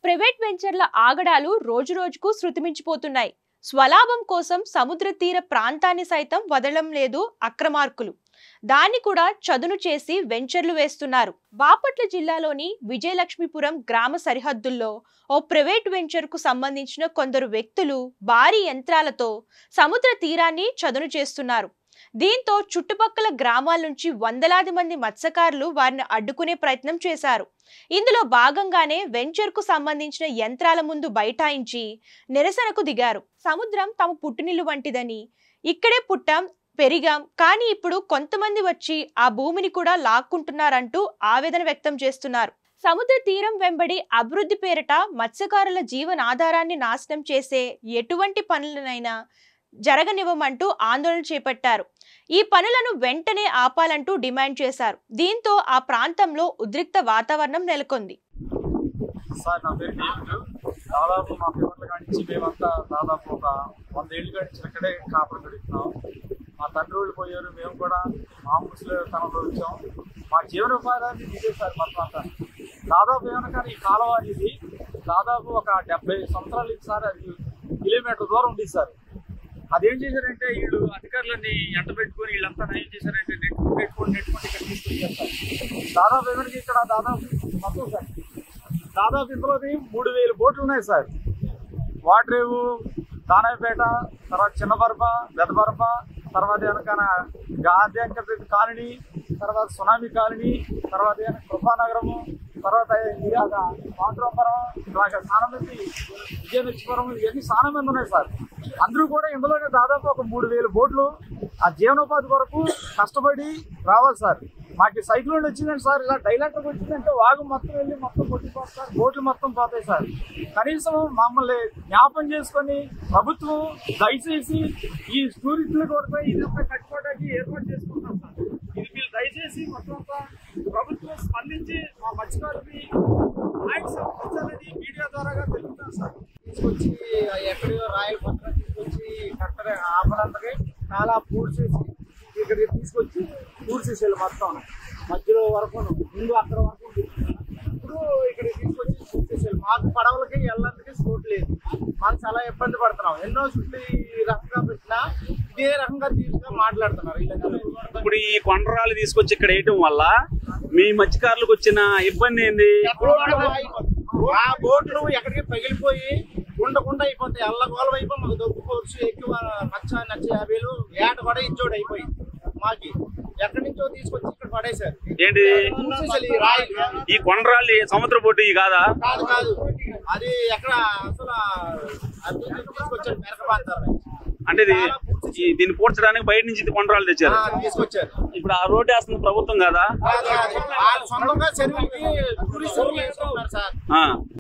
Private వెంచర్ల ఆగడాలు రోజురోజుకు శృతిమించిపోతున్నాయి. స్వలాభం కోసం సముద్ర తీర ప్రాంతాన్ని సైతం వదలడం లేదు అక్రమార్కులు. దాన్ని కూడా చదును చేసి వెంచర్లు వేస్తున్నారు. బాపట్ల జిల్లాలోని విజయలక్ష్మీపురం గ్రామ సరిహద్దుల్లో ఓ ప్రైవేట్ వెంచర్ కు సంబంధించిన కొందరు వ్యక్తులు భారీ యంత్రాలతో సముద్ర తీరాన్ని చదును చేస్తున్నారు. దీంతో చుట్టుపక్కల గ్రామాల నుంచి వందలాది మంది మత్స్యకారులు వారిని అడ్డుకునే ప్రయత్నం చేశారు. ఇందులో భాగంగానే వెంచర్ కు సంబంధించిన యంత్రాల ముందు బైఠాయించి నిరసనకు దిగారు. సముద్రం తమ పుట్టినిల్లు వంటిదని, ఇక్కడే పుట్టాం పెరిగాం, కానీ ఇప్పుడు కొంతమంది వచ్చి ఆ భూమిని కూడా లాక్కుంటున్నారంటూ ఆవేదన వ్యక్తం చేస్తున్నారు. సముద్ర తీరం వెంబడి అభివృద్ధి పేరిట మత్స్యకారుల జీవనాధారాన్ని నాశనం చేసే ఎటువంటి పనులనైనా జరగనివ్వమంటూ ఆందోళన చేపట్టారు. ఈ పనులను వెంటనే ఆపాలంటూ డిమాండ్ చేశారు. దీంతో ఆ ప్రాంతంలో ఉద్రిక్త వాతావరణం నెలకొంది. సార్, నా పేరు డేవిడ్. దాదాపు మా పిల్లల కానించి మేమంతా దాదాపు ఒక 100 ఏళ్ళు కానించి ఇక్కడే కాపురం గడుపుతున్నాం. మా తండ్రి వాళ్ళు పోయారు, మేము కూడా మా ముసలితనంలో వచ్చాం. మా జీవనోపాధాన్ని ఇదే సార్ మొత్తం అంతా. దాదాపు ఏమన్నా కానీ ఈ కాలువ అనేది దాదాపు ఒక 70 సంవత్సరాలు సార్, అది కిలోమీటర్ దూరం ఉంది సార్. అదేం చేశారంటే వీళ్ళు అధికారులన్నీ ఎంట పెట్టుకొని వీళ్ళంతా ఏం చేశారంటే నెట్టుకొని ఇక్కడ తీసుకొచ్చారు సార్. దాదాపు ఎవరికి ఇక్కడ దాదాపు మొత్తం సార్ దాదాపు ఇందులోని 3000 బోట్లు ఉన్నాయి సార్. వాటరేవు, దానాయపేట, తర్వాత చిన్నబరప, పెద్దబరప, తర్వాత వెనకన గాంధీ కాలనీ, తర్వాత సునామీ కాలనీ, తర్వాత కృపానగరము, తర్వాత ఇలాగ పాండ్రంపురం, ఇలాగ చాలా మంది విజయలక్ష్మీపురం, ఇవన్నీ చాలా మంది ఉన్నాయి సార్. అందరూ కూడా ఇందులోనే దాదాపు ఒక 3000 బోట్లు ఆ జీవనోపాధి కొరకు కష్టపడి రావాలి సార్. మాకు సైక్లోన్ వచ్చిందంటే సార్, ఇలా డైలాక్టర్ వచ్చిందంటే వాగు మొత్తం వెళ్ళి మొత్తం కొట్టిపోతారు, బోట్లు మొత్తం పోతాయి సార్. కనీసం మమ్మల్ని జ్ఞాపం చేసుకొని ప్రభుత్వం దయచేసి ఈ టూరిస్టులు కూడా ఇదంతా కట్టుకోవడానికి ఏర్పాటు చేసుకుంటాం సార్. ఇది మీరు దయచేసి మొత్తం ప్రభుత్వం స్పందించి మా మత్స్యకారులకి సమర్పించాలని మీడియా ద్వారాగా తెలుపుతాం సార్. తీసుకొచ్చి ఎక్కడో రాయల పత్రం తీసుకొచ్చి కరెక్ట్గా ఆపడానికి చాలా పూడ్చేసి ఇక్కడికి తీసుకొచ్చి పూడ్చేసేయాలి మొత్తం మధ్యలో వరకు ముందు అక్కడ వరకు ఇప్పుడు ఇక్కడికి తీసుకొచ్చి పూడ్చేసేయాలి. మాకు పడవలకి వెళ్ళడానికి స్పోర్ట్ లేదు, మనం చాలా ఇబ్బంది పడుతున్నాం. ఎన్నో చుట్టూ ఈ రకంగా పెట్టినా ఇదే రకంగా తీసుకుని మాట్లాడుతున్నారు. ఇప్పుడు ఈ కొండరాలు తీసుకొచ్చి ఇక్కడ వేయటం వల్ల మీ మత్స్యకారులకు వచ్చిన ఇబ్బంది ఏంది? ఆ బోట్లు ఎక్కడికి పగిలిపోయి ఉండకుండా అయిపోతాయి. అల్లగోళం అయిపోయి మాకు దొక్కుకోవచ్చు. ఎక్కువ నచ్చ 50,000 ఏట కూడా ఇచ్చోడు అయిపోయింది. మాకి ఎక్కడి నుంచో తీసుకొచ్చి ఇక్కడ పడేశారు. ఏంటి ఈ కొండరాళ్ళు సముద్ర పోటీ కాదా? కాదు కాదు, అది ఎక్కడ అసలు తీసుకొచ్చారు మెరకబాంతారు. అంటే దీన్ని పూడ్చడానికి బయట నుంచి కొండరాళ్ళు తెచ్చారు, తీసుకొచ్చారు. ఇప్పుడు ఆ రోడ్డు వేస్తుంది ప్రభుత్వం కదా? సొంతంగా చెరువులకి టూరిస్ట్ సార్.